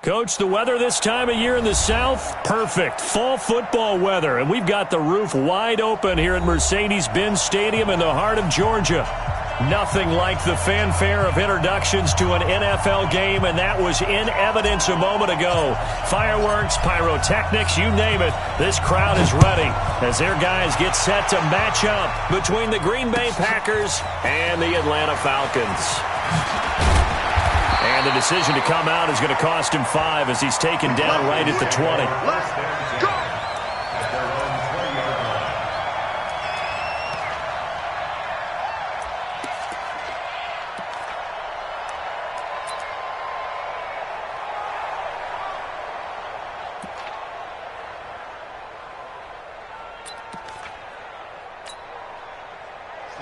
Coach, the weather this time of year in the South, perfect. Fall football weather, and we've got the roof wide open here at Mercedes-Benz Stadium in the heart of Georgia. Nothing like the fanfare of introductions to an NFL game, and that was in evidence a moment ago. Fireworks, pyrotechnics, you name it. This crowd is ready as their guys get set to match up between the Green Bay Packers and the Atlanta Falcons. And the decision to come out is going to cost him 5 as he's taken down right at the 20. Let's go.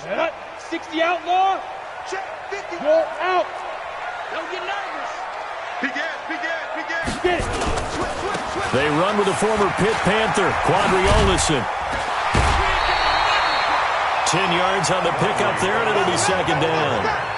Set up. 60 outlaw. Check 50. Go out. Don't get nervous. Begin. Get it. Switch. They run with the former Pitt Panther, Quadriolison. 10 yards on the pickup there, and it'll be second down.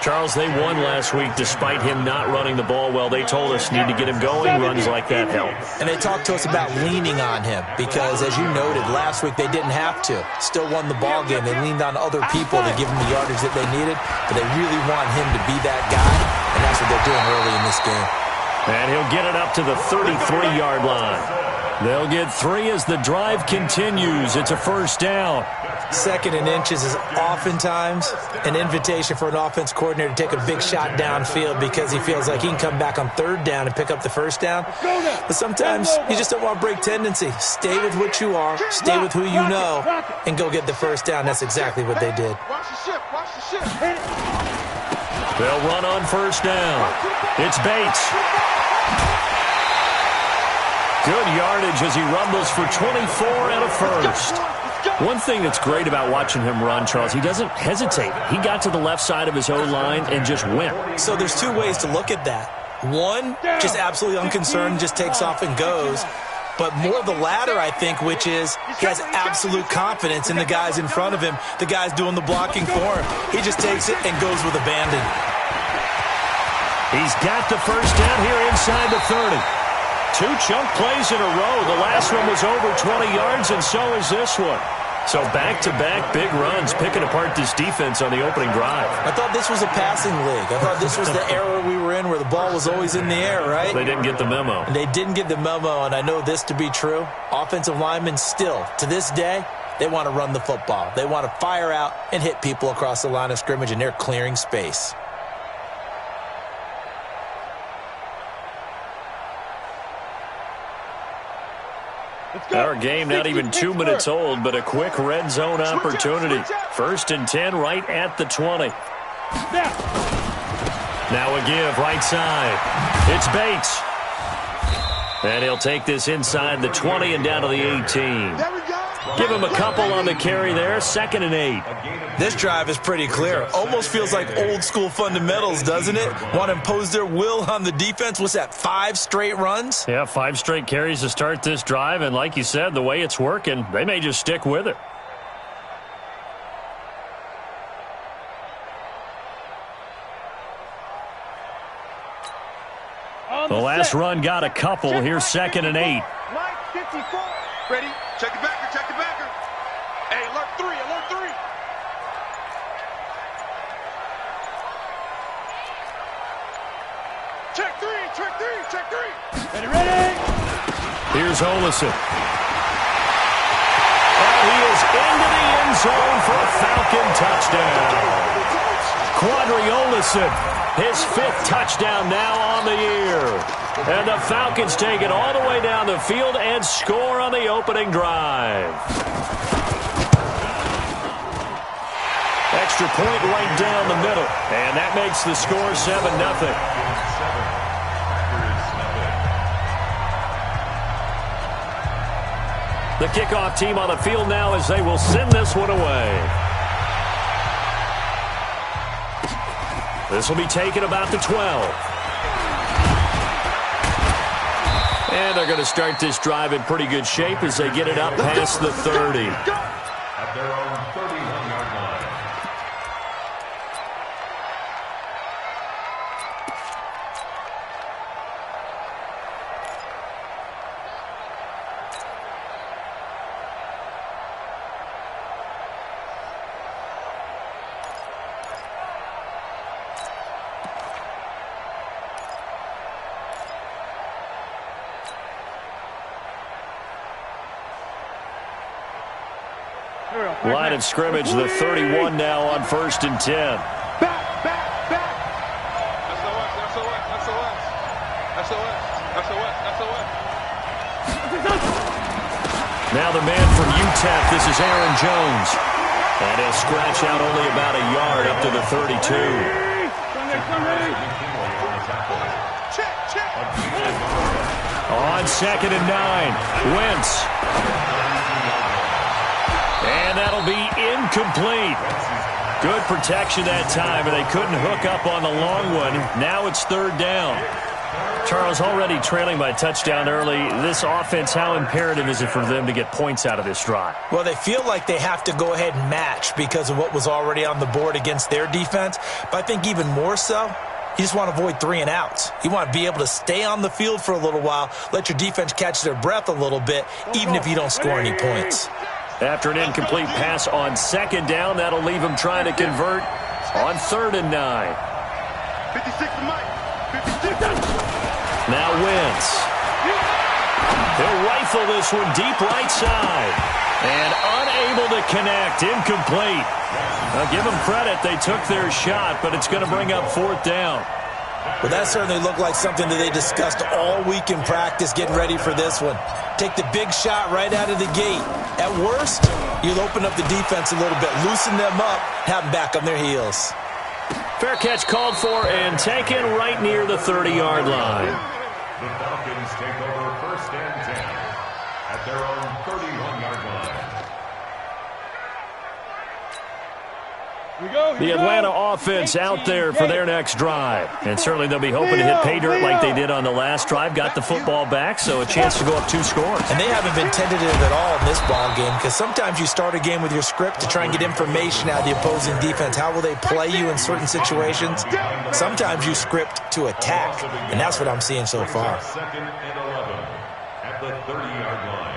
Charles, they won last week despite him not running the ball well. They told us need to get him going. Runs like that help. And they talked to us about leaning on him because, as you noted, last week they didn't have to. Still won the ball game. They leaned on other people to give him the yardage that they needed, but they really want him to be that guy, and that's what they're doing early in this game. And he'll get it up to the 33-yard line. They'll get 3 as the drive continues. It's a first down. Second and inches is oftentimes an invitation for an offense coordinator to take a big shot downfield because he feels like he can come back on third down and pick up the first down. But sometimes you just don't want to break tendency. Stay with what you are, stay with who you know, and go get the first down. That's exactly what they did. Watch the shift. They'll run on first down. It's Bates. Good yardage as he rumbles for 24 and a first. One thing that's great about watching him run, Charles, he doesn't hesitate. He got to the left side of his O-line and just went. So there's 2 ways to look at that. One, just absolutely unconcerned, just takes off and goes. But more the latter, I think, which is he has absolute confidence in the guys in front of him, the guys doing the blocking for him. He just takes it and goes with abandon. He's got the first down here inside the 30. 2 chunk plays in a row. The last one was over 20 yards, and so is this one. So back-to-back big runs, picking apart this defense on the opening drive. I thought this was a passing league. I thought this was the era we were in where the ball was always in the air, right? They didn't get the memo. And they didn't get the memo, and I know this to be true. Offensive linemen still, to this day, they want to run the football. They want to fire out and hit people across the line of scrimmage, and they're clearing space. Our game not even 2 minutes old, but a quick red zone opportunity. First and 10 right at the 20. Now a give right side. It's Bates. And he'll take this inside the 20 and down to the 18. Give him a couple on the carry there. Second and 8. This drive is pretty clear. Almost feels like old school fundamentals, doesn't it? Want to impose their will on the defense. What's that, 5 straight runs? Yeah, 5 straight carries to start this drive. And like you said, the way it's working, they may just stick with it. The last run got a couple. Here's second and 8. Mike 54. Ready? Check the backer. Hey, alert 3. Check 3. Ready? Here's Olison. And he is into the end zone for a Falcon touchdown. Quadriolison, his 5th touchdown now on the year. And the Falcons take it all the way down the field and score on the opening drive. Extra point right down the middle. And that makes the score 7-0. The kickoff team on the field now as they will send this one away. This will be taken about the 12. And they're going to start this drive in pretty good shape as they get it up past the 30. At their own 31-yard line. Line of scrimmage, the 31 now on 1st and 10. Back. SOS. Now the man from UTEP, this is Aaron Jones. And he'll scratch out only about a yard up to the 32. On 2nd and 9, Wentz. And that'll be incomplete. Good protection that time, and they couldn't hook up on the long one. Now it's 3rd down. Charles, already trailing by a touchdown early. This offense, how imperative is it for them to get points out of this drive? Well, they feel like they have to go ahead and match because of what was already on the board against their defense. But I think even more so, you just want to avoid 3 and outs. You want to be able to stay on the field for a little while, let your defense catch their breath a little bit, even if you don't score any points. After an incomplete pass on 2nd down, that'll leave them trying to convert on 3rd and 9. 56 to Mike. 56. Now Wentz. They'll rifle this one deep right side. And unable to connect. Incomplete. Now give them credit. They took their shot, but it's going to bring up 4th down. Well, that certainly looked like something that they discussed all week in practice, getting ready for this one. Take the big shot right out of the gate. At worst, you'll open up the defense a little bit, loosen them up, have them back on their heels. Fair catch called for and taken right near the 30-yard line. The Falcons take over 1st and 10 at their own 31-yard line. The Atlanta offense out there for their next drive. And certainly they'll be hoping to hit pay dirt like they did on the last drive. Got the football back, so a chance to go up 2 scores. And they haven't been tentative at all in this ball game because sometimes you start a game with your script to try and get information out of the opposing defense. How will they play you in certain situations? Sometimes you script to attack, and that's what I'm seeing so far. 2nd and 11 at the 30-yard line.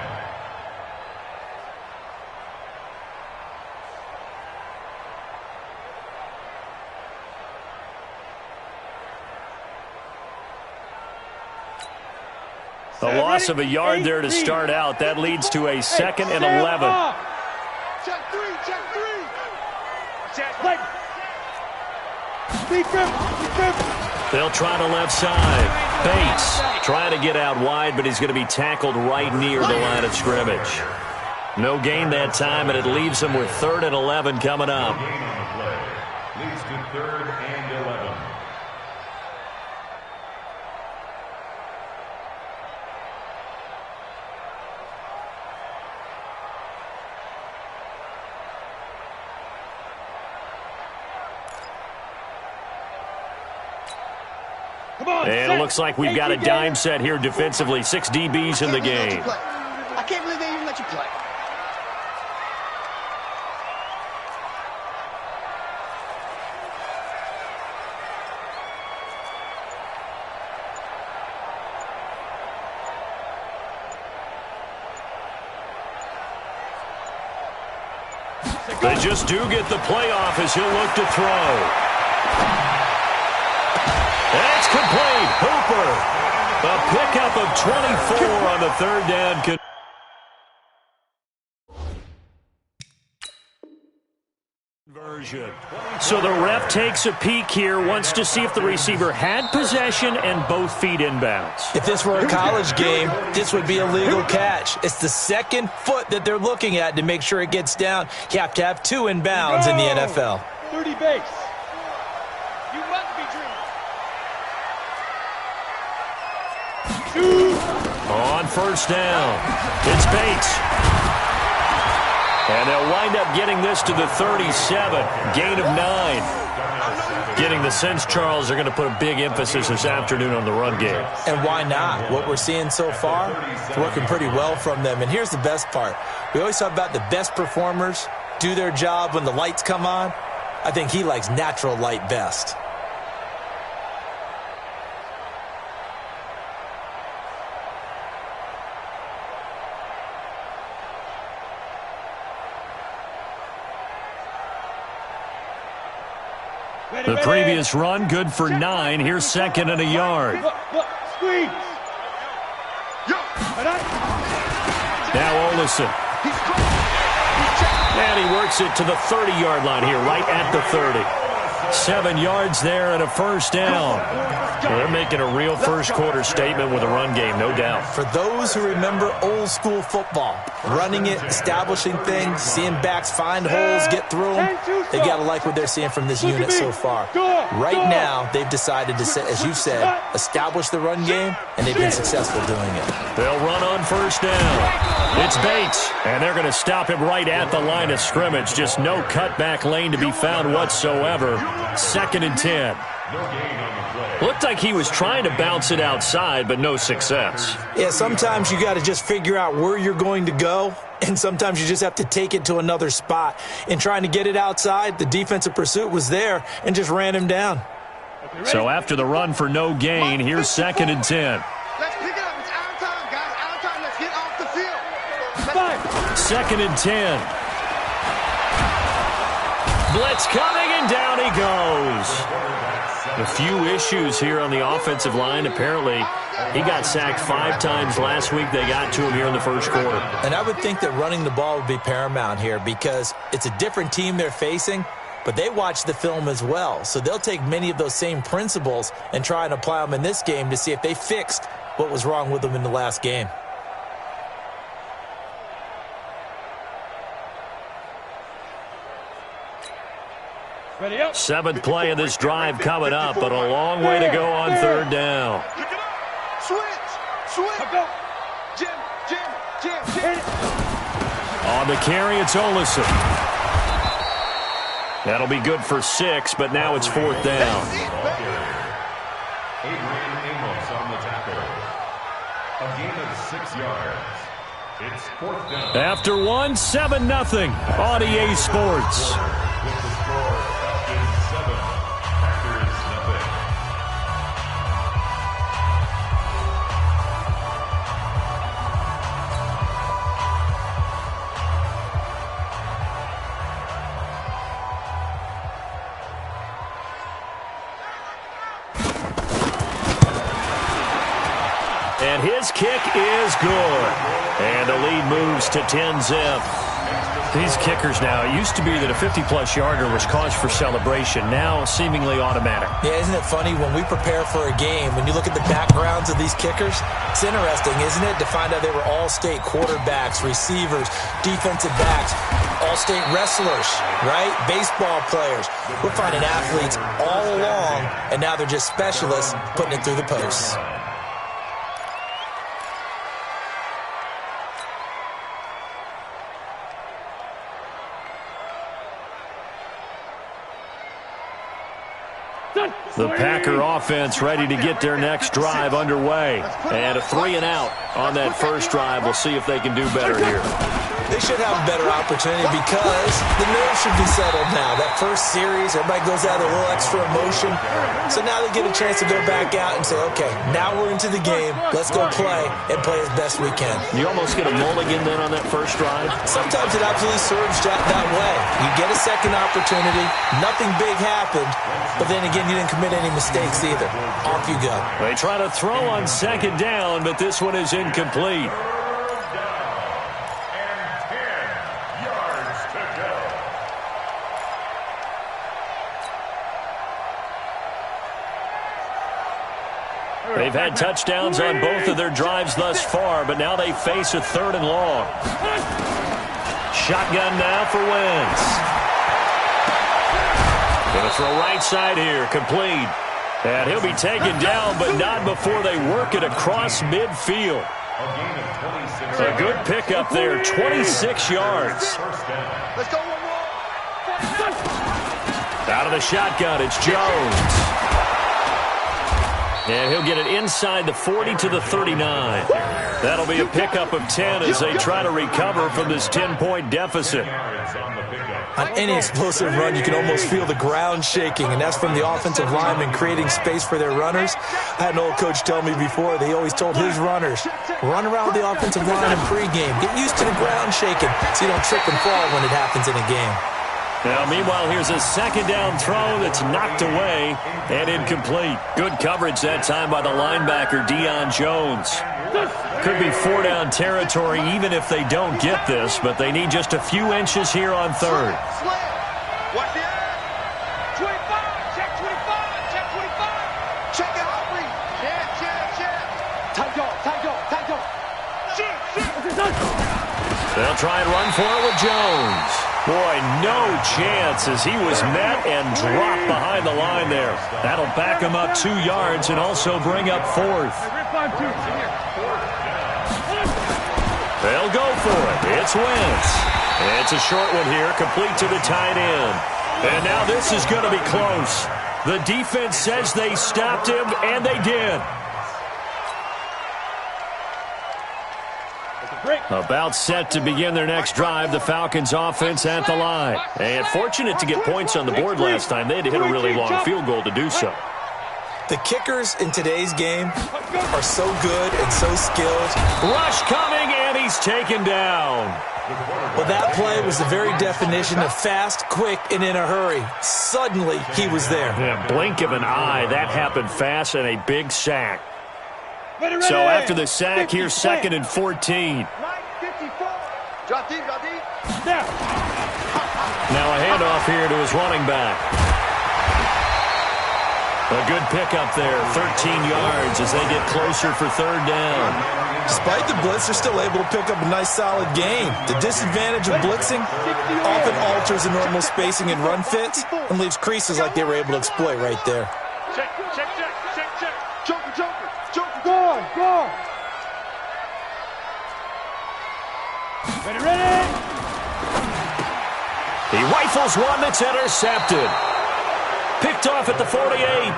A loss of a yard there to start out. That leads to a 2nd and 11. Check 3. They'll try to left side. Bates trying to get out wide, but he's going to be tackled right near the line of scrimmage. No gain that time, and it leaves him with 3rd and 11 coming up. Gain on the play leads to 3rd and 11. And it looks like we've got a dime set here defensively. 6 DBs in the game. I can't believe they even let you play. They just do get the playoff as he'll look to throw. That's complete. Hooper. A pickup of 24 on the 3rd down. Conversion. So the ref takes a peek here, wants to see if the receiver had possession and both feet inbounds. If this were a college game, this would be a legal catch. It's the 2nd foot that they're looking at to make sure it gets down. You have to have 2 inbounds in the NFL. 30 base. You must be dreaming. On 1st down, it's Bates. And they'll wind up getting this to the 37, gain of 9. Getting the sense, Charles, they're going to put a big emphasis this afternoon on the run game. And why not? What we're seeing so far is working pretty well from them. And here's the best part. We always talk about the best performers do their job when the lights come on. I think he likes natural light best. The previous run, good for 9. Here's 2nd and a yard. Squeeze. Now Olsen. And he works it to the 30-yard line here, right at the 30. 7 yards there and a first down. Well, they're making a real first-quarter statement with a run game, no doubt. For those who remember old-school football, running it, establishing things, seeing backs find holes, get through them, they got to like what they're seeing from this unit so far. Right now, they've decided to, as you've said, establish the run game, and they've been successful doing it. They'll run on first down. It's Bates, and they're going to stop him right at the line of scrimmage. Just no cutback lane to be found whatsoever. 2nd and 10. Looked like he was trying to bounce it outside, but no success. Yeah, sometimes you got to just figure out where you're going to go, and sometimes you just have to take it to another spot. In trying to get it outside, the defensive pursuit was there and just ran him down. So after the run for no gain, here's 2nd and 10. Let's pick it up. It's our time, guys. Our time. Let's get off the field. 2nd and 10. Blitz coming, and down he goes. A few issues here on the offensive line. Apparently, he got sacked 5 times last week. They got to him here in the first quarter. And I would think that running the ball would be paramount here because it's a different team they're facing, but they watch the film as well. So they'll take many of those same principles and try and apply them in this game to see if they fixed what was wrong with them in the last game. Ready up. 7th play of this drive coming up, but a long way to go on 3rd down. Pick it up. Switch. Go. Jim. On the carry, it's Olison. That'll be good for 6, but now it's 4th down. Adrian Amos on the tackle. A gain of 6 yards. It's 4th down. After 1, 7-0 on EA Sports. With the score, Falcons 7, Packers nothing. And his kick is good. And the lead moves to 10-zip. These kickers now, it used to be that a 50-plus yarder was cause for celebration. Now, seemingly automatic. Yeah, isn't it funny? When we prepare for a game, when you look at the backgrounds of these kickers, it's interesting, isn't it, to find out they were all-state quarterbacks, receivers, defensive backs, all-state wrestlers, right? Baseball players. We're finding athletes all along, and now they're just specialists putting it through the posts. The Packer offense ready to get their next drive underway. And a 3-and-out on that first drive. We'll see if they can do better here. They should have a better opportunity because the nerves should be settled now. That first series, everybody goes out with a little extra emotion. So now they get a chance to go back out and say, okay, now we're into the game. Let's go play and play as best we can. You almost get a mulligan then on that first drive? Sometimes it absolutely serves that way. You get a second opportunity. Nothing big happened. But then again, you didn't commit any mistakes either. Off you go. They try to throw on 2nd down, but this one is incomplete. They've had touchdowns on both of their drives thus far, but now they face a 3rd and long. Shotgun now for Wentz. Going to throw right side here, complete. And he'll be taken down, but not before they work it across midfield. A good pickup there, 26 yards. Let's go one more. Out of the shotgun, it's Jones. And he'll get it inside the 40 to the 39. That'll be a pickup of 10 as they try to recover from this 10-point deficit. On any explosive run, you can almost feel the ground shaking, and that's from the offensive linemen creating space for their runners. I had an old coach tell me before, they always told his runners, run around the offensive line in pregame. Get used to the ground shaking so you don't trip and fall when it happens in a game. Now, meanwhile, here's a 2nd down throw that's knocked away and incomplete. Good coverage that time by the linebacker, Deion Jones. Could be 4-down territory even if they don't get this, but they need just a few inches here on third. Watch the ass. 25. Check 25. Check 25. Check it out, please. They'll try and run for it with Jones. Boy, no chance as he was met and dropped behind the line there. That'll back him up 2 yards and also bring up fourth. They'll go for it. It's Wentz. It's a short one here, complete to the tight end. And now this is going to be close. The defense says they stopped him, and they did. About set to begin their next drive, the Falcons offense at the line. And fortunate to get points on the board last time. They had to hit a really long field goal to do so. The kickers in today's game are so good and so skilled. Rush coming, and he's taken down. Well, that play was the very definition of fast, quick, and in a hurry. Suddenly, he was there. Yeah, blink of an eye, that happened fast, and a big sack. So after the sack, here's 2nd and 14. Drop deep. Now a handoff here to his running back. A good pickup there, 13 yards as they get closer for 3rd down. Despite the blitz, they're still able to pick up a nice, solid gain. The disadvantage of blitzing often alters the normal spacing and run fits and leaves creases like they were able to exploit right there. Check. Joker. Go. Ready. He rifles one that's intercepted. Picked off at the 48.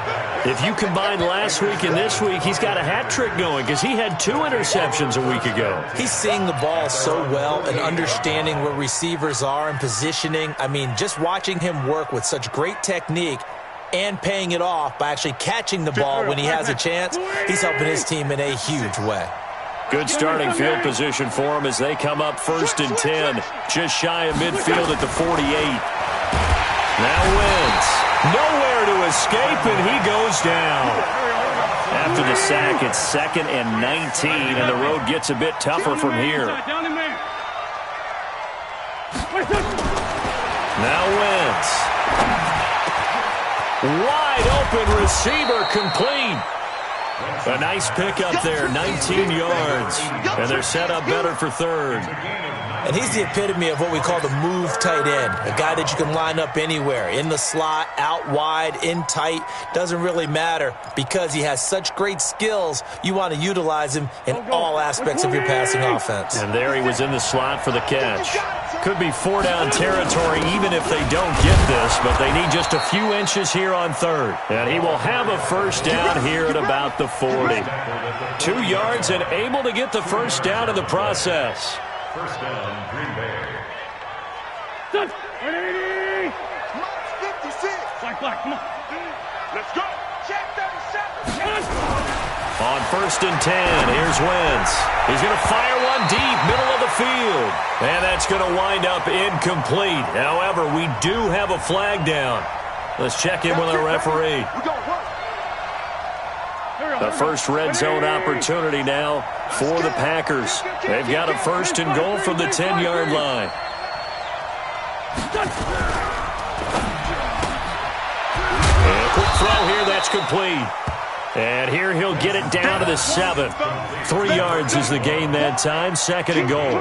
If you combine last week and this week, he's got a hat trick going because he had 2 interceptions a week ago. He's seeing the ball so well and understanding where receivers are and positioning. I mean, just watching him work with such great technique and paying it off by actually catching the ball when he has a chance, he's helping his team in a huge way. Good starting field position for him as they come up 1st and 10. Just shy of midfield at the 48. Now Wentz. Nowhere to escape, and he goes down. After the sack, it's 2nd and 19, and the road gets a bit tougher from here. Now Wentz. Wide open receiver complete. A nice pickup there, 19 yards. And they're set up better for 3rd. And he's the epitome of what we call the move tight end, a guy that you can line up anywhere, in the slot, out wide, in tight, doesn't really matter because he has such great skills. You want to utilize him in all aspects of your passing offense. And there he was in the slot for the catch. Could be 4-down territory even if they don't get this, but they need just a few inches here on 3rd. And he will have a 1st down here at about the 40. 2 yards and able to get the 1st down in the process. 1st down, Green Bay. Ready. 56. Black, come on. Let's go. Check 37. On 1st and 10, here's Wentz. He's going to fire one deep, middle of the field. And that's going to wind up incomplete. However, we do have a flag down. Let's check in with our referee. The first red zone opportunity now for the Packers. They've got a 1st and goal from the 10-yard line. And a quick throw here, that's complete. And here he'll get it down to the 7. 3 yards is the gain that time, 2nd and goal.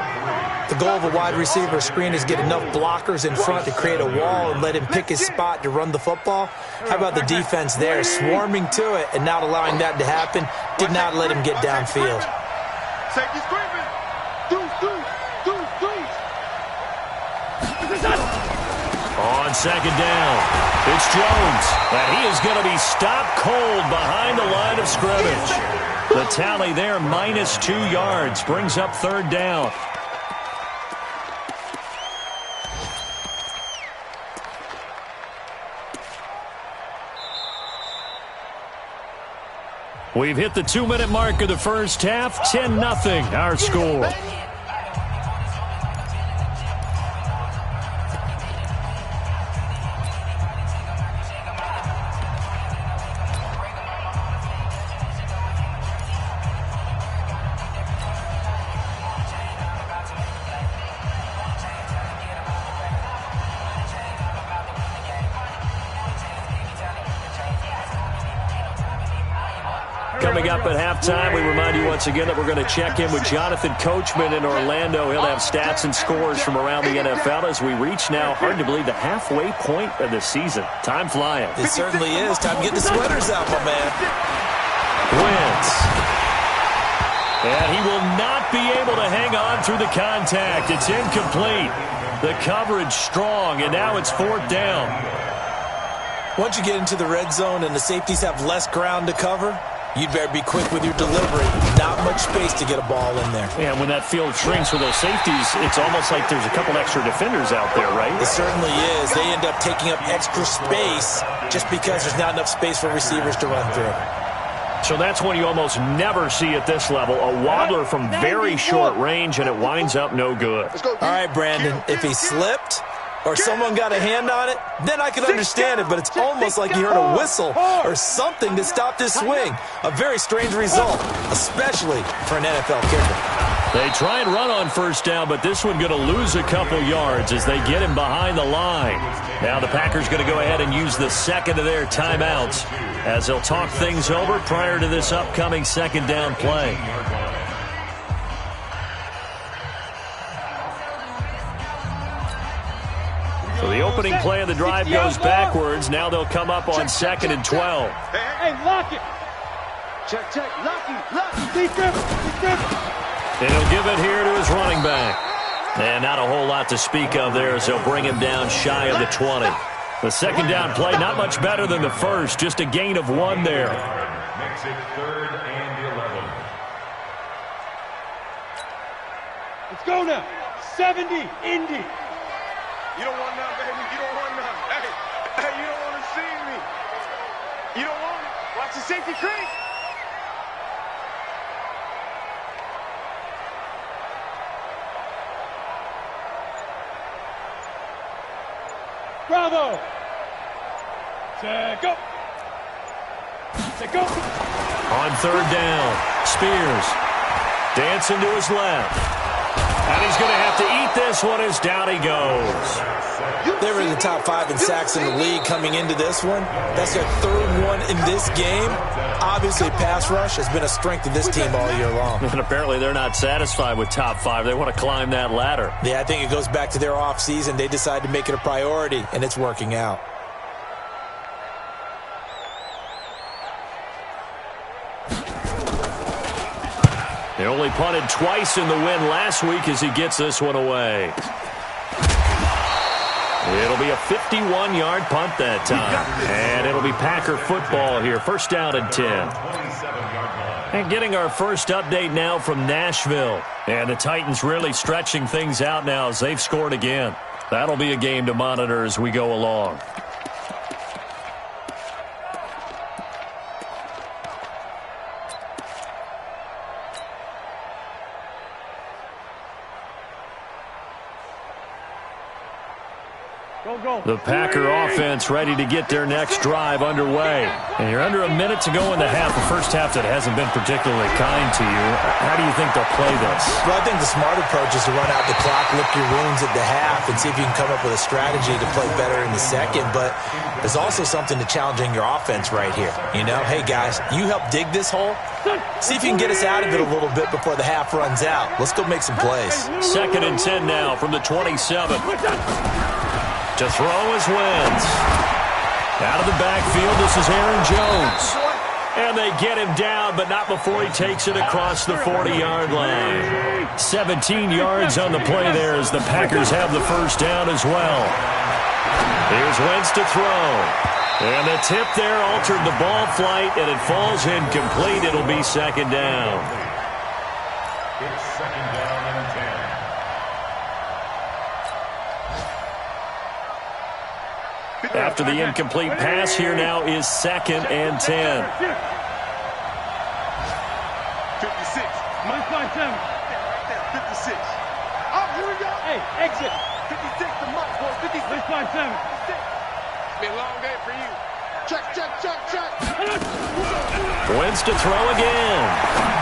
The goal of a wide receiver screen is get enough blockers in front to create a wall and let him pick his spot to run the football. How about the defense there, swarming to it and not allowing that to happen? Did not let him get downfield. Safety screaming. Deuce. On 2nd down, it's Jones. And he is going to be stopped cold behind the line of scrimmage. The tally there, minus 2 yards, brings up 3rd down. We've hit the 2-minute mark of the first half. 10-0, our score. Coming up at halftime, we remind you once again that we're going to check in with Jonathan Coachman in Orlando. He'll have stats and scores from around the NFL as we reach now, hard to believe, the halfway point of the season. Time flying. It certainly is. Time to get the sweaters out, my man. Wins. And he will not be able to hang on through the contact. It's incomplete. The coverage strong, and now it's 4th down. Once you get into the red zone and the safeties have less ground to cover, you'd better be quick with your delivery. Not much space to get a ball in there. And when that field shrinks with those safeties, it's almost like there's a couple extra defenders out there, right? It certainly is. They end up taking up extra space just because there's not enough space for receivers to run through. So that's when you almost never see at this level a wobbler from very short range, and it winds up no good. All right, Brandon, if he slipped or someone got a hand on it, then I could understand it, but it's almost like he heard a whistle or something that stopped his swing. A very strange result, especially for an NFL kicker. They try and run on 1st down, but this one going to lose a couple yards as they get him behind the line. Now the Packers going to go ahead and use the second of their timeouts as they'll talk things over prior to this upcoming 2nd down play. So the opening play of the drive goes backwards. Now they'll come up on 2nd and 12. Hey, lock it. Check, lock. Defense. And he'll give it here to his running back. And not a whole lot to speak of there as they'll bring him down shy of the 20. The 2nd down play not much better than the first, just a gain of 1 there. Makes it 3rd and 11. Let's go now. 70, Indy. You don't want none, baby. You don't want none. Hey, you don't want to see me. You don't want it. Watch the safety creep. Bravo. Go. Go. On 3rd down, Spears dancing to his left. And he's going to have to eat this one as down he goes. They were in the top 5 in sacks in the league coming into this one. That's their 3rd one in this game. Obviously, pass rush has been a strength of this team all year long. And apparently they're not satisfied with top 5. They want to climb that ladder. Yeah, I think it goes back to their offseason. They decided to make it a priority, and it's working out. They only punted twice in the win last week as he gets this one away. It'll be a 51-yard punt that time. And it'll be Packer football here. 1st down and 10. And getting our first update now from Nashville. And the Titans really stretching things out now as they've scored again. That'll be a game to monitor as we go along. The Packer offense ready to get their next drive underway. And you're under a minute to go in the half. The first half that hasn't been particularly kind to you. How do you think they'll play this? Well, I think the smart approach is to run out the clock, lick your wounds at the half, and see if you can come up with a strategy to play better in the second. But there's also something to challenging your offense right here. You know, hey, guys, you help dig this hole. See if you can get us out of it a little bit before the half runs out. Let's go make some plays. 2nd and 10 now from the 27. To throw is Wentz. Out of the backfield, this is Aaron Jones. And they get him down, but not before he takes it across the 40-yard line. 17 yards on the play there as the Packers have the 1st down as well. Here's Wentz to throw. And the tip there altered the ball flight, and it falls incomplete. It'll be 2nd down. It's 2nd down and 10. After the incomplete pass, here now is 2nd and 10. 56. Minus 5-7. 56. Oh, here we go. Hey, exit. 56 to Mike, boy. 56. Minus 5-7. It's been a long day for you. Check. Wentz to throw again.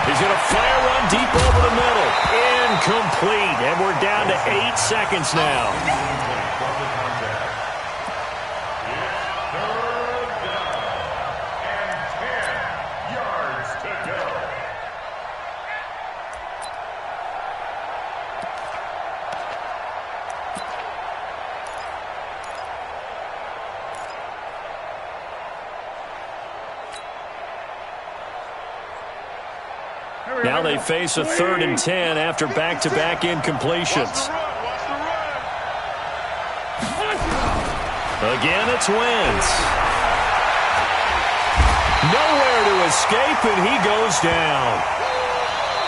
He's going to fire one deep over the middle. Incomplete. And we're down to 8 seconds now. Now they face a 3rd and 10 after back-to-back incompletions. Again, it's Wentz. Nowhere to escape, and he goes down.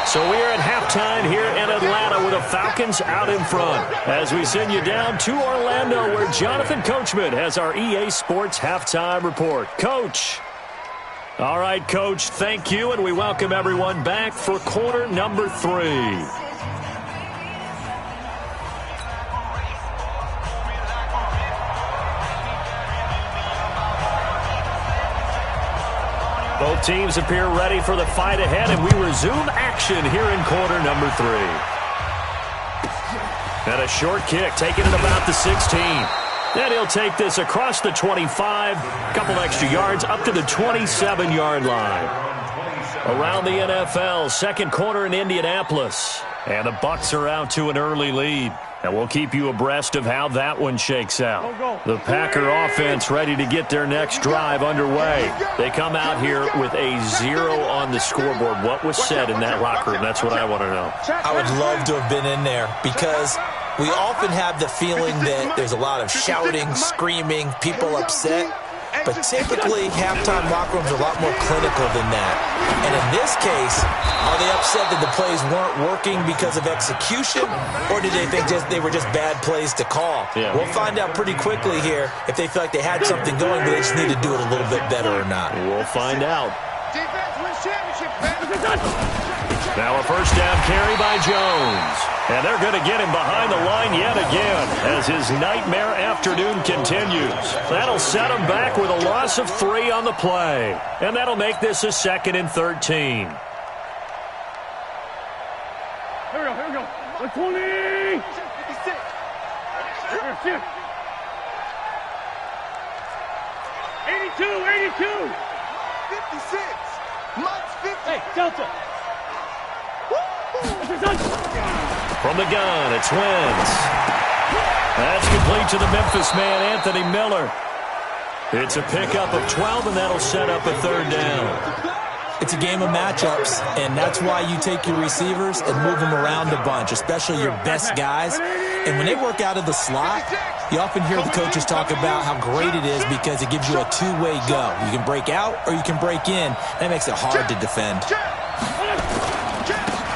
So we are at halftime here in Atlanta with the Falcons out in front. As we send you down to Orlando, where Jonathan Coachman has our EA Sports halftime report. Coach. All right, Coach, thank you, and we welcome everyone back for quarter number 3. Both teams appear ready for the fight ahead, and we resume action here in quarter number 3. And a short kick taken at about the 16. Then he'll take this across the 25, a couple extra yards up to the 27-yard line. Around the NFL, second quarter in Indianapolis. And the Bucs are out to an early lead. And we'll keep you abreast of how that one shakes out. The Packer offense ready to get their next drive underway. They come out here with a 0 on the scoreboard. What was said in that locker room? That's what I want to know. I would love to have been in there because we often have the feeling that there's a lot of shouting, screaming, people upset. But typically, halftime locker rooms are a lot more clinical than that. And in this case, are they upset that the plays weren't working because of execution? Or did they think they were just bad plays to call? Yeah. We'll find out pretty quickly here if they feel like they had something going, but they just need to do it a little bit better or not. We'll find out. Now a first down carry by Jones. And they're going to get him behind the line yet again as his nightmare afternoon continues. That'll set him back with a loss of 3 on the play. And that'll make this a 2nd and 13. Here we go. 120. 56. Here. 82. 56. Mike's 50. Hey, Delta. From the gun, it's Wentz. That's complete to the Memphis man, Anthony Miller. It's a pickup of 12, and that'll set up a 3rd down. It's a game of matchups, and that's why you take your receivers and move them around a bunch, especially your best guys. And when they work out of the slot, you often hear the coaches talk about how great it is because it gives you a two-way go. You can break out or you can break in. That makes it hard to defend.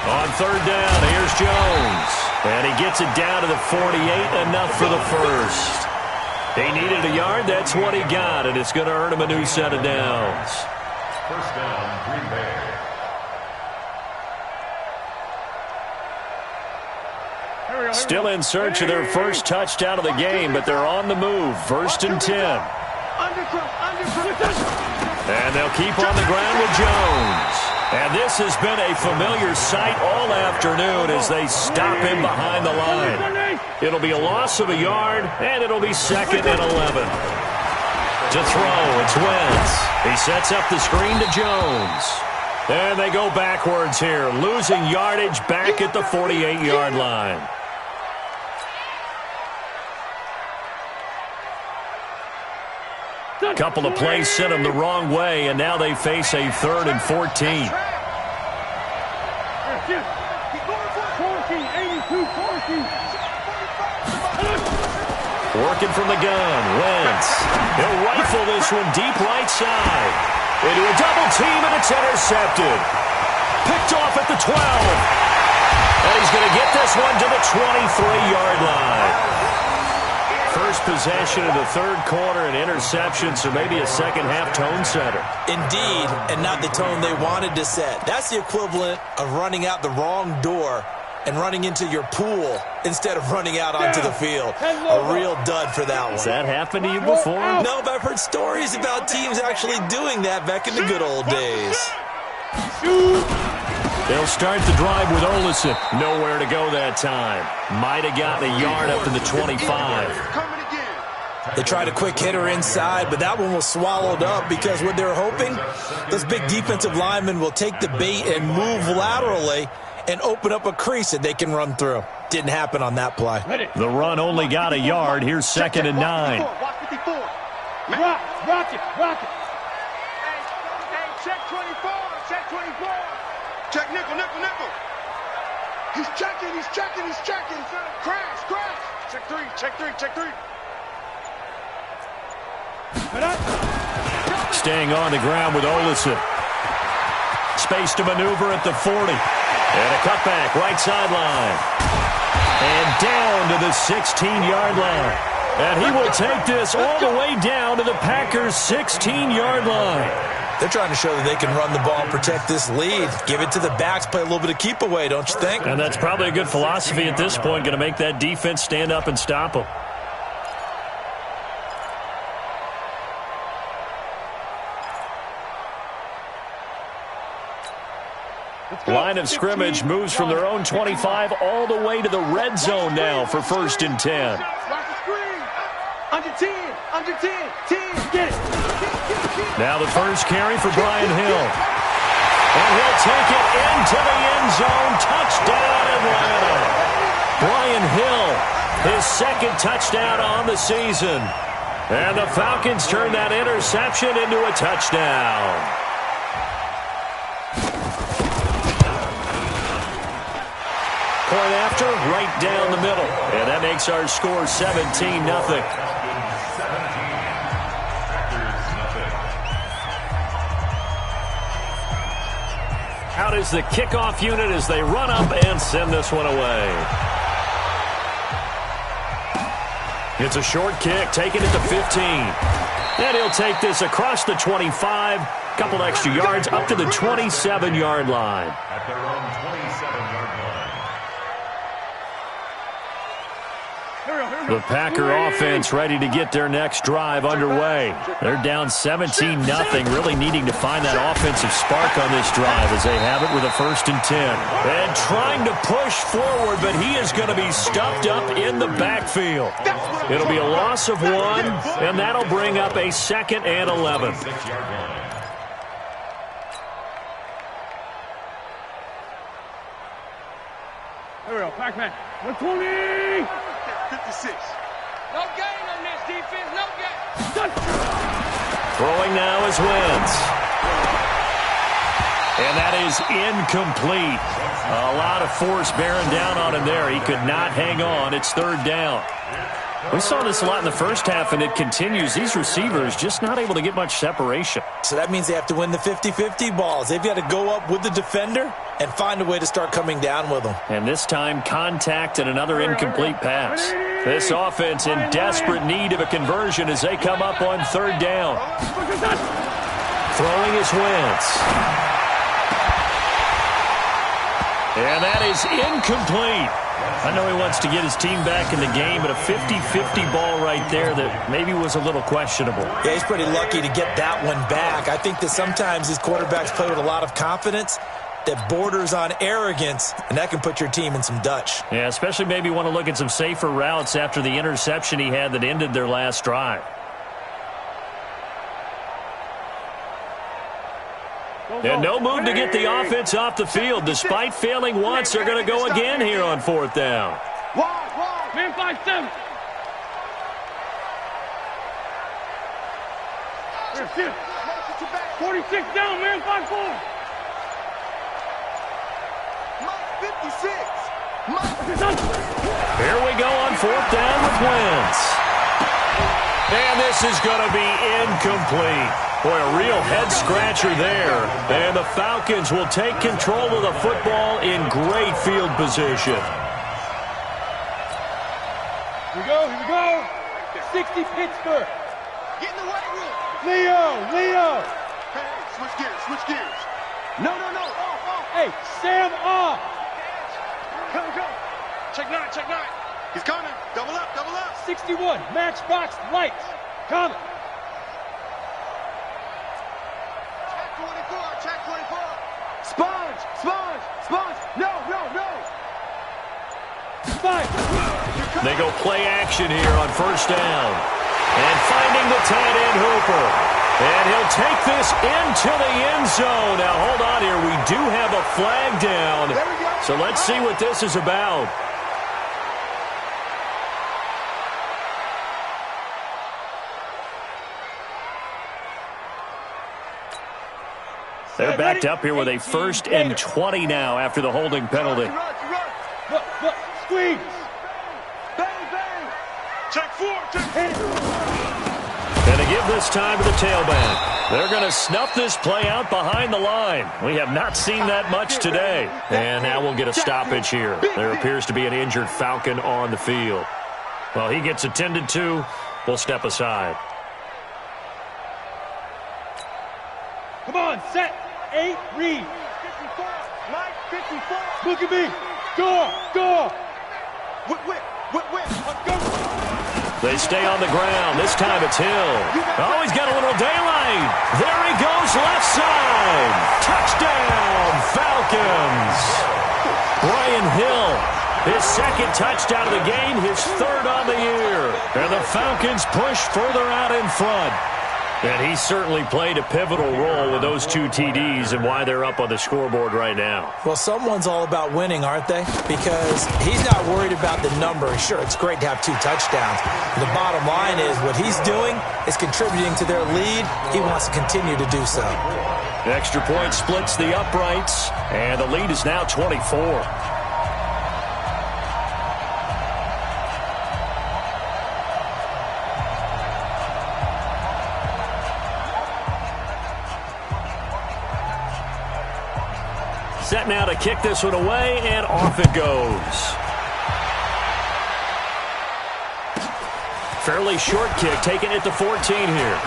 On 3rd down, here's Jones. And he gets it down to the 48, enough for the first. He needed a yard, that's what he got, and it's going to earn him a new set of downs. First down, Green Bay. Still in search of their first touchdown of the game, but they're on the move. 1st and 10. And they'll keep on the ground with Jones. And this has been a familiar sight all afternoon as they stop him behind the line. It'll be a loss of a yard, and it'll be 2nd and 11. To throw, it's Wentz. He sets up the screen to Jones. And they go backwards here, losing yardage back at the 48-yard line. A couple of plays sent them the wrong way, and now they face a 3rd and 14. 82, 14. Working from the gun, Wentz. He'll rifle this one deep right side. Into a double team, and it's intercepted. Picked off at the 12. And he's going to get this one to the 23-yard line. First possession of the 3rd quarter, an interception, so maybe a second-half tone setter. Indeed, and not the tone they wanted to set. That's the equivalent of running out the wrong door and running into your pool instead of running out onto the field. A real dud for that one. Has that happened to you before? No, but I've heard stories about teams actually doing that back in the good old days. They'll start the drive with Olsen. Nowhere to go that time. Might have gotten a yard up to the 25. They tried a quick hitter inside, but that one was swallowed up because what they're hoping, those big defensive linemen will take the bait and move laterally and open up a crease that they can run through. Didn't happen on that play. The run only got a yard. Here's 2nd and 9. Rock it. Hey, check 24. Check nickel, nickel, nickel. He's checking, he's checking, he's checking. Crash, crash. Check three, check three, check three. Staying on the ground with Olison. Space to maneuver at the 40. And a cutback, right sideline. And down to the 16-yard line. And he will take this all the way down to the Packers' 16-yard line. They're trying to show that they can run the ball and protect this lead. Give it to the backs, play a little bit of keep away, don't you think? And that's probably a good philosophy at this point, going to make that defense stand up and stop them. Line of scrimmage moves from their own 25 all the way to the red zone now for 1st and 10. Under 10, under 10, 10, get it. Now the first carry for Brian Hill. And he'll take it into the end zone. Touchdown, Atlanta. Brian Hill, his 2nd touchdown on the season. And the Falcons turn that interception into a touchdown. Point after, right down the middle. And that makes our score 17-0. Out is the kickoff unit as they run up and send this one away. It's a short kick, taking it to 15. And he'll take this across the 25, couple extra yards up to the 27-yard line. At their own 27-yard line. The Packer offense ready to get their next drive underway. They're down 17-0, really needing to find that offensive spark on this drive as they have it with a 1st and 10. And trying to push forward, but he is going to be stuffed up in the backfield. It'll be a loss of 1, and that'll bring up a 2nd and 11. Here we go, Pac-Man. 120! 56. No gain on this defense, no gain. Throwing now is Wentz. And that is incomplete. A lot of force bearing down on him there. He could not hang on. It's 3rd down. We saw this a lot in the first half, and it continues. These receivers just not able to get much separation. So that means they have to win the 50-50 balls. They've got to go up with the defender and find a way to start coming down with them. And this time, contact and another incomplete pass. This offense in desperate need of a conversion as they come up on 3rd down. Throwing is Wentz. And that is incomplete. I know he wants to get his team back in the game, but a 50-50 ball right there that maybe was a little questionable. Yeah, he's pretty lucky to get that one back. I think that sometimes these quarterbacks play with a lot of confidence that borders on arrogance, and that can put your team in some Dutch. Yeah, especially maybe want to look at some safer routes after the interception he had that ended their last drive. And no move to get the offense off the field. Despite failing once, they're going to go again here on 4th down. Man 5-7. Here, sit. 46 down, man 5-4. 56. Here we go on 4th down with Wentz. And this is going to be incomplete. Boy, a real head-scratcher there. And the Falcons will take control of the football in great field position. Here we go, here we go. 60 Pittsburgh. Get in the weight room. Leo. Hey, switch gears, switch gears. No. Off. Hey, Sam off. Go. Check 9. He's coming. Double up. 61, matchbox lights. Coming. Check 24. Sponge. No. 5. They go play action here on 1st down. And finding the tight end Hooper. And he'll take this into the end zone. Now, hold on here. We do have a flag down. So let's see what this is about. They're backed up here with a 1st and 20 now after the holding penalty. Look, squeeze. Bang, bang. Check 4, check 4. And they give this time to the tailback. They're going to snuff this play out behind the line. We have not seen that much today. And now we'll get a stoppage here. There appears to be an injured Falcon on the field. Well, he gets attended to. We'll step aside. Come on, set, 8, read. 54, Mike, 54. Look at me. Go. Whip. Let's go. They stay on the ground. This time it's Hill. Oh, he's got a little daylight. There he goes, left side. Touchdown, Falcons. Brian Hill, his 2nd touchdown of the game, his 3rd on the year. And the Falcons push further out in front. And he certainly played a pivotal role with those 2 TDs and why they're up on the scoreboard right now. Well, someone's all about winning, aren't they? Because he's not worried about the number. Sure, it's great to have 2 touchdowns. The bottom line is what he's doing is contributing to their lead. He wants to continue to do so. The extra point splits the uprights, and the lead is now 24. Set now to kick this one away, and off it goes. Fairly short kick, taking it to 14 here.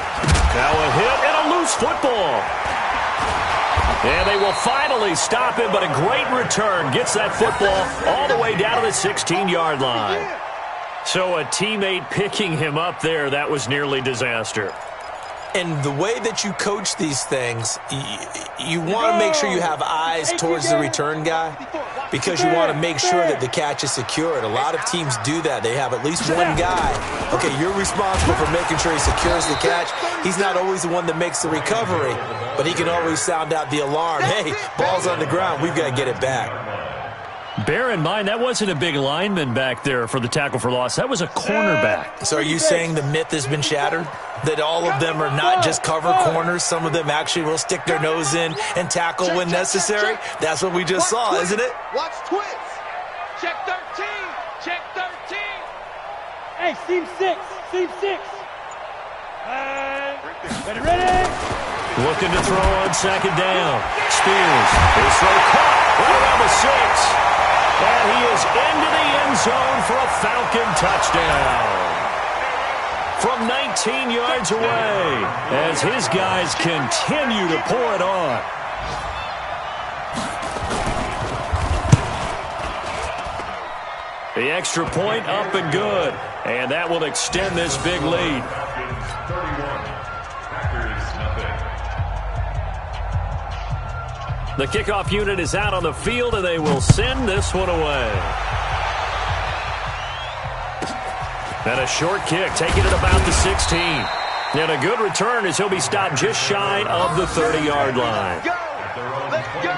Now a hit and a loose football. And they will finally stop him, but a great return gets that football all the way down to the 16-yard line. So a teammate picking him up there, that was nearly disaster. And the way that you coach these things, you want to make sure you have eyes towards the return guy because you want to make sure that the catch is secured. A lot of teams do that. They have at least one guy. Okay, you're responsible for making sure he secures the catch. He's not always the one that makes the recovery, but he can always sound out the alarm. Hey, ball's on the ground. We've got to get it back. Bear in mind, that wasn't a big lineman back there for the tackle for loss. That was a cornerback. So are you saying the myth has been shattered? That all of them are not just cover corners? Some of them actually will stick their nose in and tackle when necessary? That's what we just saw, isn't it? Watch twist. Check 13. Check 13. Hey, seam 6. Ready. Looking to throw on 2nd down. Spears. His throw caught right around the 6. And he is into the end zone for a Falcon touchdown. From 19 yards away as his guys continue to pour it on. The extra point up and good. And that will extend this big lead. The kickoff unit is out on the field, and they will send this one away. And a short kick, taking it about the 16. And a good return as he'll be stopped just shy of the 30-yard line. Let's go.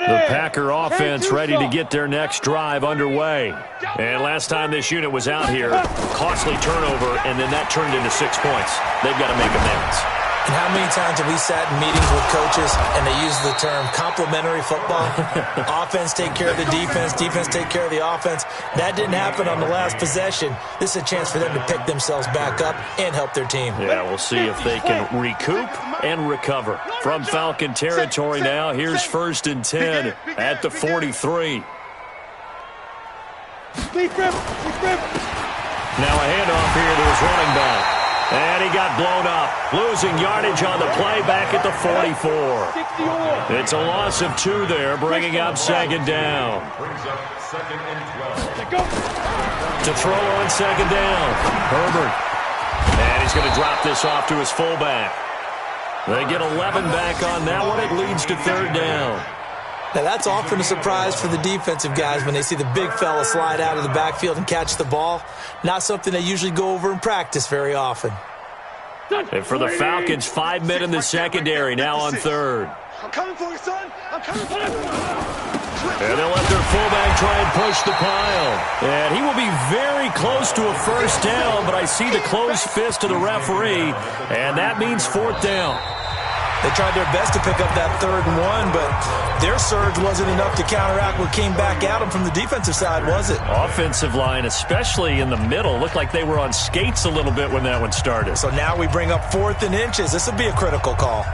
The Packer offense ready to get their next drive underway. And last time this unit was out here, costly turnover, and then that turned into 6 points. They've got to make amends. And how many times have we sat in meetings with coaches and they use the term complementary football? Offense take care of the defense, defense take care of the offense. That didn't happen on the last possession. This is a chance for them to pick themselves back up and help their team. Yeah, we'll see if they can recoup and recover. From Falcon territory now, here's 1st and 10 at the 43. Now a handoff here to his running back. And he got blown up, losing yardage on the play back at the 44. It's a loss of 2 there, bringing up 2nd down. To throw on 2nd down, Herbert. And he's going to drop this off to his fullback. They get 11 back on that one. It leads to 3rd down. Now, that's often a surprise for the defensive guys when they see the big fella slide out of the backfield and catch the ball. Not something they usually go over in practice very often. And for the Falcons, 5 men in the secondary, now on third. I'm coming for you, son. I'm coming for you. And they'll let their fullback try and push the pile. And he will be very close to a first down, but I see the closed fist of the referee, and that means fourth down. They tried their best to pick up that 3rd and 1, but their surge wasn't enough to counteract what came back at them from the defensive side, was it? Offensive line, especially in the middle, looked like they were on skates a little bit when that one started. So now we bring up 4th and inches. This will be a critical call.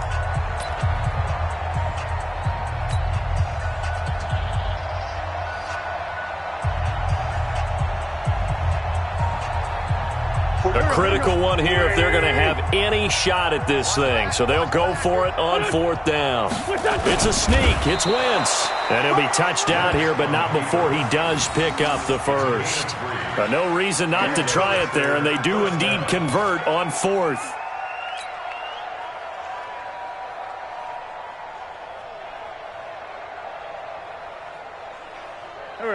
A critical one here if they're going to have any shot at this thing. So they'll go for it on 4th down. It's a sneak. It's Wentz. And he'll be touched down here, but not before he does pick up the first. No reason not to try it there, and they do indeed convert on 4th.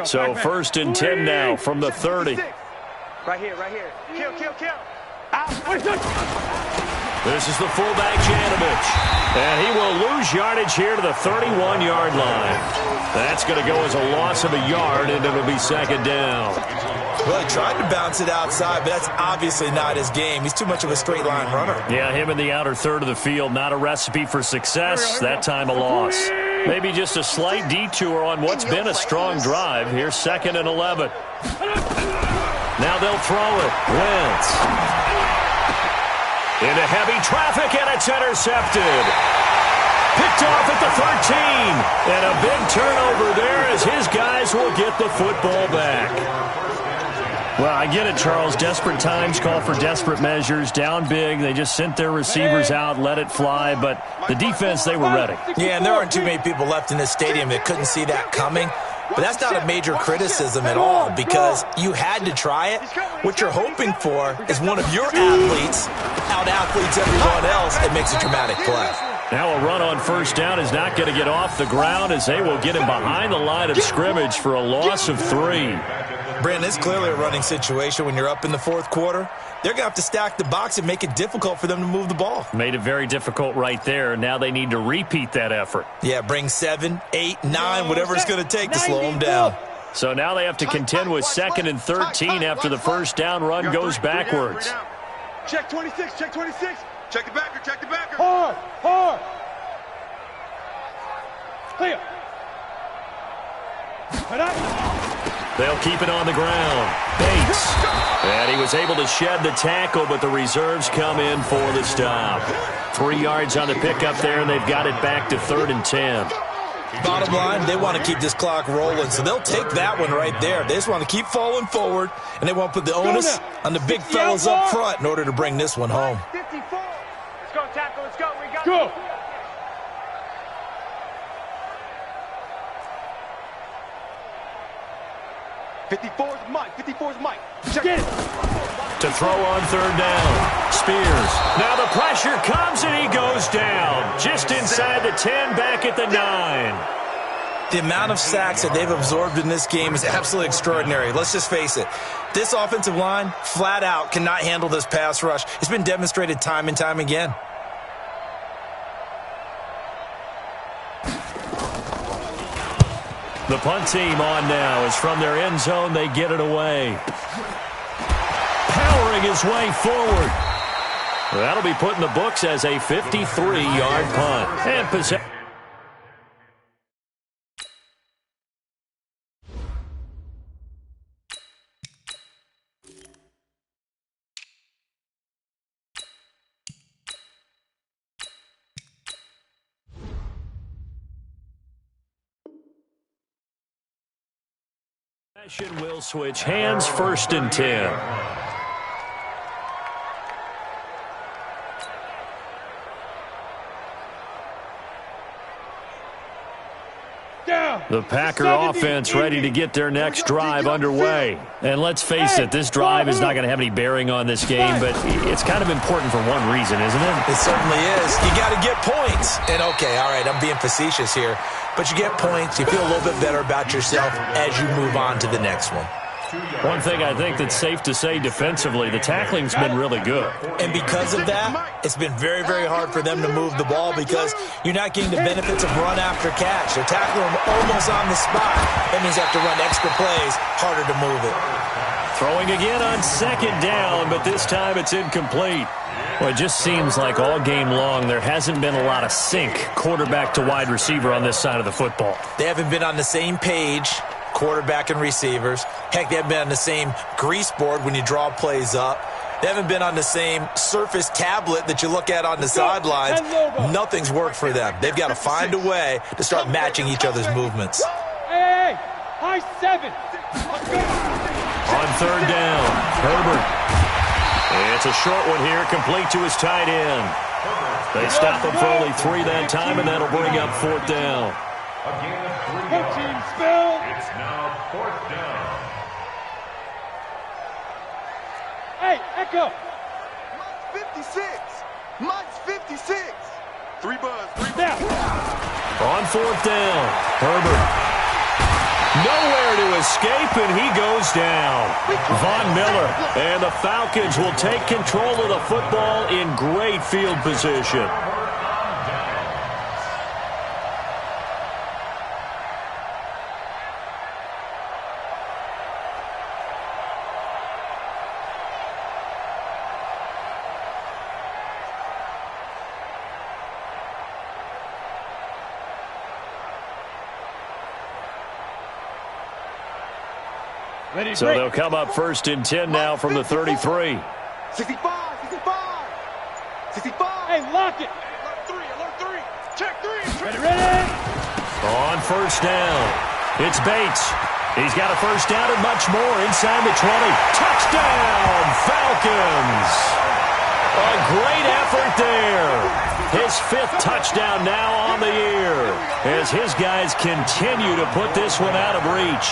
So 1st and 10 now from the 30. Right here, right here. Kill. This is the fullback, Janovich. And he will lose yardage here to the 31-yard line. That's going to go as a loss of a yard, and it'll be 2nd down. Well, he tried to bounce it outside, but that's obviously not his game. He's too much of a straight-line runner. Yeah, him in the outer third of the field, not a recipe for success. That time a loss. Maybe just a slight detour on what's been a strong drive. Here's 2nd and 11. Now they'll throw it. Wentz. Into heavy traffic, and it's intercepted. Picked off at the 13. And a big turnover there as his guys will get the football back. Well, I get it, Charles. Desperate times call for desperate measures. Down big. They just sent their receivers out, let it fly. But the defense, they were ready. Yeah, and there aren't too many people left in this stadium that couldn't see that coming. But that's not a major criticism at all because you had to try it. What you're hoping for is one of your athletes out-athletes everyone else and makes a dramatic play. Now a run on 1st down is not going to get off the ground as they will get him behind the line of scrimmage for a loss of 3. Brandon, it's clearly a running situation when you're up in the 4th quarter. They're going to have to stack the box and make it difficult for them to move the ball. Made it very difficult right there. Now they need to repeat that effort. Yeah, bring 7, 8, 9, whatever it's going to take to slow them down. So now they have to contend with 2nd and 13 after the 1st down run goes backwards. Check 26, check 26. Check the backer, check the backer. Hard. Clear. They'll keep it on the ground. Bates. And he was able to shed the tackle, but the reserves come in for the stop. 3 yards on the pickup there, and they've got it back to 3rd and 10. Bottom line, they want to keep this clock rolling, so they'll take that one right there. They just want to keep falling forward, and they want to put the onus on the big fellas up front in order to bring this one home. 54. Let's go, tackle. Let's go. We got Go. Mike. 54 is Mike. Get it. To throw on 3rd down. Spears. Now the pressure comes, and he goes down. Just inside the 10, back at the 9. The amount of sacks that they've absorbed in this game is absolutely extraordinary. Let's just face it. This offensive line, flat out, cannot handle this pass rush. It's been demonstrated time and time again. The punt team on now as from their end zone they get it away. Powering his way forward. That'll be put in the books as a 53-yard punt. And possession. Will switch hands, 1st and 10. The Packer offense ready to get their next drive underway. And let's face it, this drive is not going to have any bearing on this game, but it's kind of important for one reason, isn't it? It certainly is. You got to get points. And okay, all right, I'm being facetious here, but you get points, you feel a little bit better about yourself as you move on to the next one. One thing I think that's safe to say defensively, the tackling's been really good. And because of that, it's been very, very hard for them to move the ball because you're not getting the benefits of run after catch. They're tackling them almost on the spot. That means you have to run extra plays, harder to move it. Throwing again on second down, but this time it's incomplete. Well, it just seems like all game long there hasn't been a lot of sync quarterback to wide receiver on this side of the football. They haven't been on the same page, quarterback and receivers. Heck, they haven't been on the same grease board when you draw plays up. They haven't been on the same Surface tablet that you look at on the sidelines. Nothing's worked for them. They've got to find a way to start matching each other's movements. Hey, high 7. On third down, Herbert. It's a short one here, complete to his tight end. They stop him for only 3 that time, and that'll bring up fourth down. A gain of 3 yards. It's now fourth down. Hey, Echo. Mine's 56. Mine's 56. 3 buzz. 3 Now. On fourth down, Herbert. Nowhere to escape, and he goes down. Von Miller and the Falcons will take control of the football in great field position. So they'll come up first and 10 now from the 33. 65. 65. 65. Hey, lock it. Alert 3. Check 3. Ready. On first down, it's Bates. He's got a first down and much more inside the 20. Touchdown, Falcons. A great effort there. His 5th touchdown now on the year as his guys continue to put this one out of reach.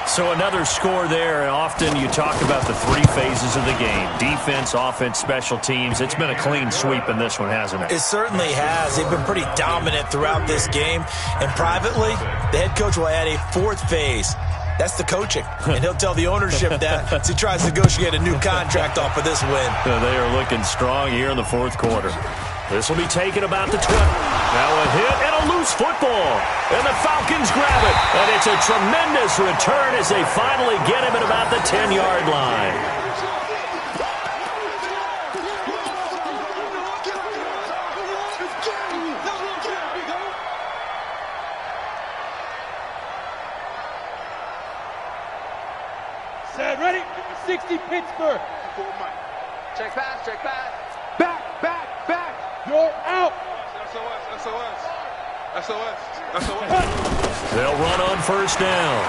So another score there, and often you talk about the 3 phases of the game. Defense, offense, special teams. It's been a clean sweep in this one, hasn't it? It certainly has. They've been pretty dominant throughout this game. And privately, the head coach will add a 4th phase. That's the coaching. And he'll tell the ownership that as he tries to negotiate a new contract off of this win. They are looking strong here in the 4th quarter. This will be taken about the 20. Now a hit and a loose football. And the Falcons grab it. And it's a tremendous return as they finally get him at about the 10-yard line. Set, ready. 60 Pittsburgh. Check pass. Check pass. Back. You're out. SOS. They'll run on first down.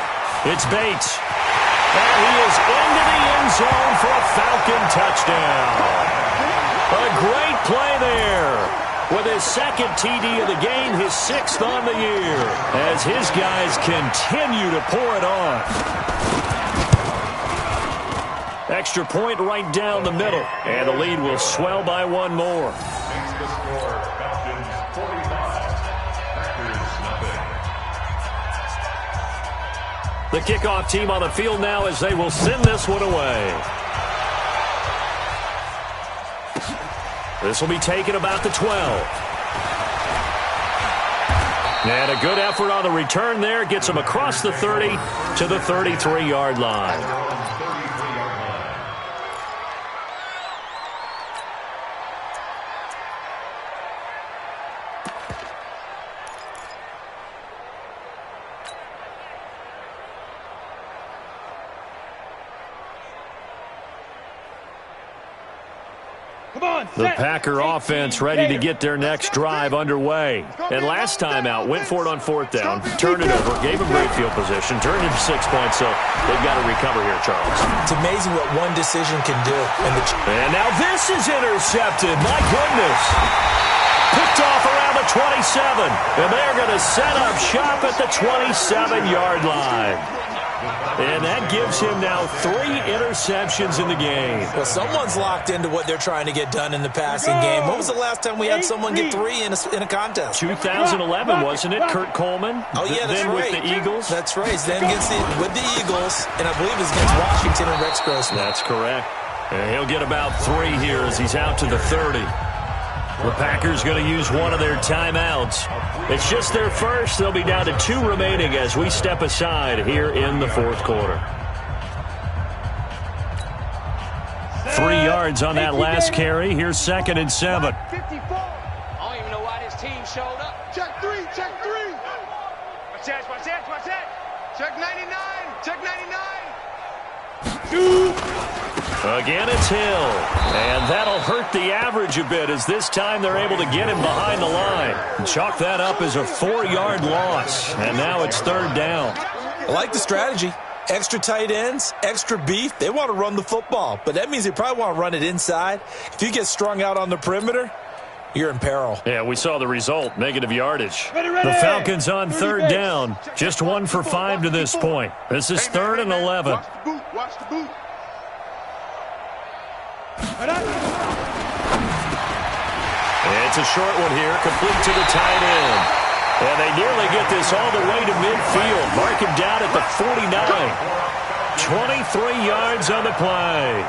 It's Bates. And he is into the end zone for a Falcon touchdown. A great play there. With his 2nd TD of the game, his 6th on the year. As his guys continue to pour it on. Extra point right down the middle. And the lead will swell by 1 more. Makes the score Falcons 45, Packers nothing. The kickoff team on the field now as they will send this one away. This will be taken about the 12. And a good effort on the return there. Gets him across the 30 to the 33-yard line. The Packer offense ready to get their next drive underway. And last time out, went for it on 4th down, turned it over, gave them great field position, turned into 6 points, so they've got to recover here, Charles. It's amazing what one decision can do. And now this is intercepted. My goodness. Picked off around the 27, and they're going to set up shop at the 27-yard line. And that gives him now 3 interceptions in the game. Well, someone's locked into what they're trying to get done in the passing game. When was the last time we had someone get 3 in a contest? 2011, wasn't it? Kurt Coleman? Oh, yeah, that's then right. with the Eagles? That's right. Then with the Eagles, and I believe it's against Washington and Rex Grossman. That's correct. And he'll get about 3 here as he's out to the 30. The Packers going to use one of their timeouts. It's just their first. They'll be down to 2 remaining as we step aside here in the 4th quarter. 3 yards on that last carry. Here's 2nd and 7. 54. I don't even know why this team showed up. Check 3, check 3. Watch that, watch that, watch that. Check 99, check 99. 2. Again, it's Hill. And that'll hurt the average a bit as this time they're able to get him behind the line. And chalk that up as a 4-yard loss. And now it's 3rd down. I like the strategy. Extra tight ends, extra beef. They want to run the football, but that means they probably want to run it inside. If you get strung out on the perimeter, you're in peril. Yeah, we saw the result, negative yardage. Ready. The Falcons on 3rd down, just 1 for 5 to this point. This is 3rd and 11. Watch the boot, watch the boot. It's a short one here, complete to the tight end. And they nearly get this all the way to midfield. Mark him down at the 49. 23 yards on the play.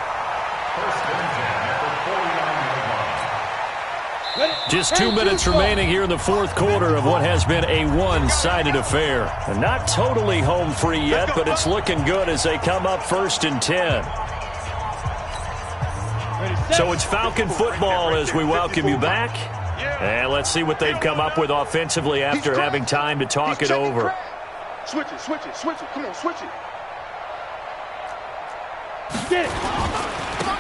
Just 2 minutes remaining here in the 4th quarter of what has been a one-sided affair. And not totally home free yet, but it's looking good as they come up 1st and 10. So it's Falcon football as we welcome you back. And let's see what they've come up with offensively after having time to talk it over. Switch it, switch it, switch it. Come on, switch it. Get it.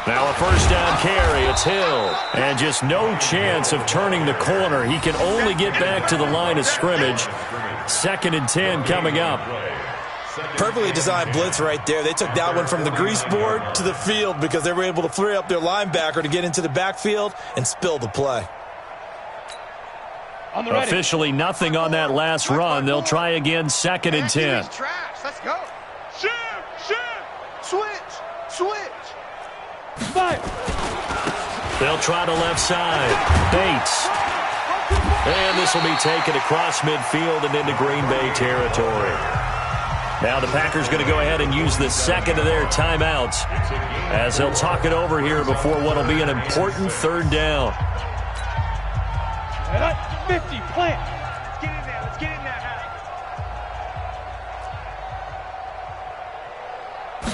Now a 1st down carry. It's Hill. And just no chance of turning the corner. He can only get back to the line of scrimmage. 2nd and 10 coming up. Perfectly designed blitz right there. They took that one from the grease board to the field because they were able to free up their linebacker to get into the backfield and spill the play. Officially nothing on that last run. They'll try again 2nd and 10. Let's go. Shift. Switch. Fire. They'll try to left side. Bates. And this will be taken across midfield and into Green Bay territory. Now the Packers going to go ahead and use the 2nd of their timeouts as they'll talk it over here before what will be an important 3rd down. 50, plant. Let's get in there.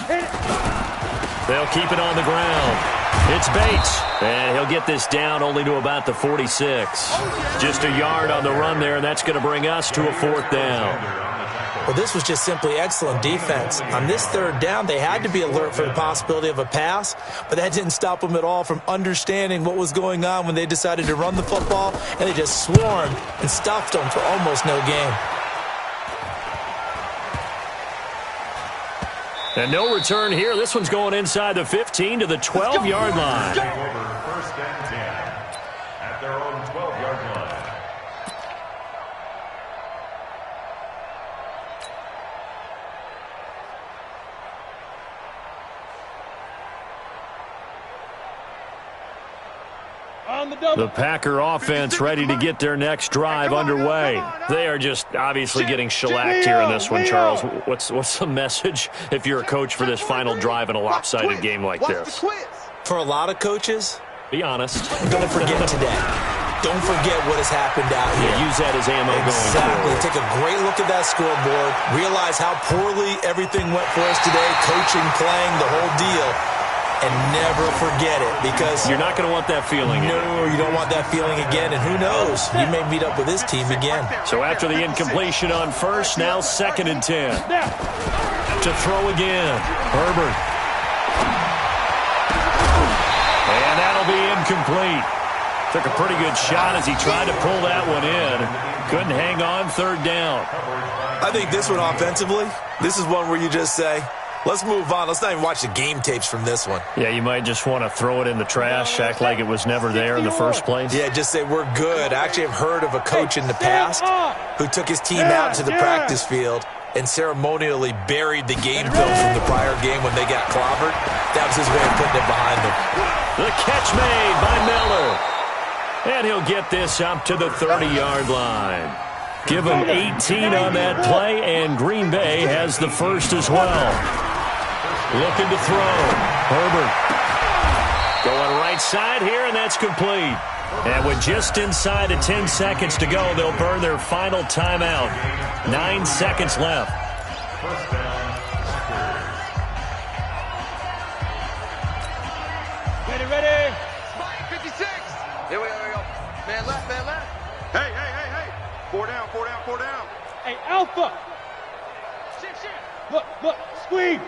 Hit it. They'll keep it on the ground. It's Bates, and he'll get this down only to about the 46. Just a yard on the run there, and that's going to bring us to a 4th down. Well, this was just simply excellent defense. On this 3rd down, they had to be alert for the possibility of a pass, but that didn't stop them at all from understanding what was going on when they decided to run the football, and they just swarmed and stuffed them for almost no gain. And no return here. This one's going inside the 15 to the 12-yard line. 1st and 10 at their own 12-yard line. The Packer offense ready to get their next drive underway. They are just obviously getting shellacked here in this one, Charles. What's the message if you're a coach for this final drive in a lopsided game like this? For a lot of coaches, be honest. Don't forget today. Don't forget what has happened out here. Yeah, use that as ammo going forward. Take a great look at that scoreboard. Realize how poorly everything went for us today. Coaching, playing, the whole deal. And never forget it, because you're not going to want that feeling again. No, you don't want that feeling again, and who knows, you may meet up with this team again. So after the incompletion on 1st, now 2nd and 10. To throw again, Herbert. And that'll be incomplete. Took a pretty good shot as he tried to pull that one in. Couldn't hang on 3rd down. I think this one offensively, this is one where you just say, let's move on. Let's not even watch the game tapes from this one. Yeah, you might just want to throw it in the trash, act like it was never there in the first place. Yeah, just say we're good. I actually have heard of a coach in the past who took his team out to the practice field and ceremonially buried the game film from the prior game when they got clobbered. That was his way of putting it behind them. The catch made by Miller. And he'll get this up to the 30-yard line. Give him 18 on that play, and Green Bay has the first as well. Looking to throw. Herbert. Going right side here, and that's complete. And with just inside of 10 seconds to go, they'll burn their final timeout. 9 seconds left. First down, Packers. Ready. 56. Here we go. Man left. Hey. 4 down. Hey, Alpha. Shit. Look, squeeze.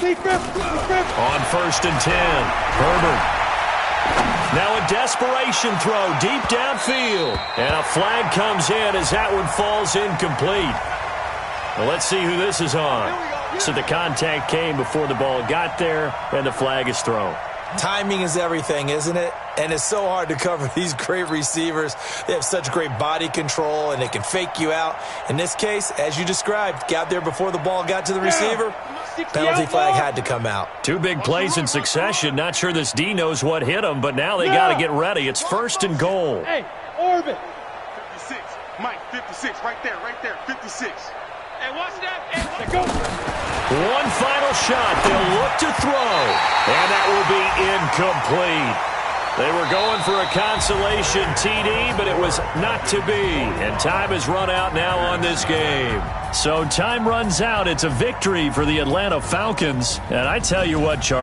On 1st and 10, Herbert. Now a desperation throw deep downfield. And a flag comes in as that one falls incomplete. Well, let's see who this is on. So the contact came before the ball got there, and the flag is thrown. Timing is everything, isn't it? And it's so hard to cover these great receivers. They have such great body control, and they can fake you out. In this case, as you described, got there before the ball got to the receiver. Penalty flag had to come out. 2 big plays in succession. Not sure this D knows what hit him, but now they got to get ready. It's 1st and goal. Hey, orbit. 56. Mike, 56. Right there. 56. Hey, watch that. Let's go. One final shot. They'll look to throw. And that will be incomplete. They were going for a consolation TD, but it was not to be. And time has run out now on this game. So time runs out. It's a victory for the Atlanta Falcons. And I tell you what, Charles.